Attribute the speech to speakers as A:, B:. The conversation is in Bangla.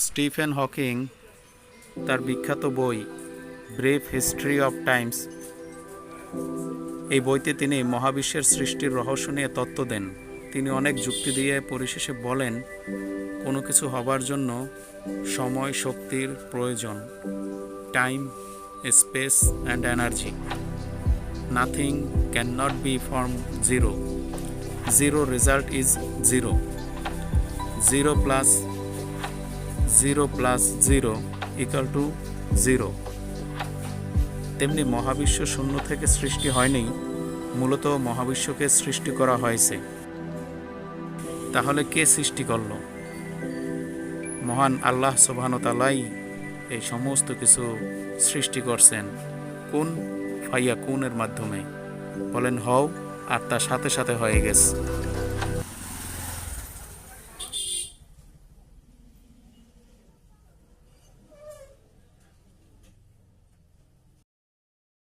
A: স্টিফেন হকিং তার বিখ্যাত বই ব্রিফ হিস্ট্রি অফ টাইমস এই বইতে তিনি মহাবিশ্বের সৃষ্টির রহস্য নিয়ে তত্ত্ব দেন। তিনি অনেক যুক্তি দিয়ে পরিশেষে বলেন, কোনো কিছু হবার জন্য সময় শক্তির প্রয়োজন, time, space and energy. Nothing can not be from zero, zero result is zero, zero plus zero equal to zero. তেমনি মহাবিশ্ব শূন্য থেকে সৃষ্টি হয়নি, মূলত মহাবিশ্বকে সৃষ্টি করা হয়েছে। তাহলে কে সৃষ্টি করল? মহান আল্লাহ সুবহানাহু ওয়া তাআলাই এই সমস্ত কিছু সৃষ্টি করছেন কুন ফায়াকুনের মাধ্যমে। বলেন হও, আর তার সাথে সাথে হয়ে গেছে।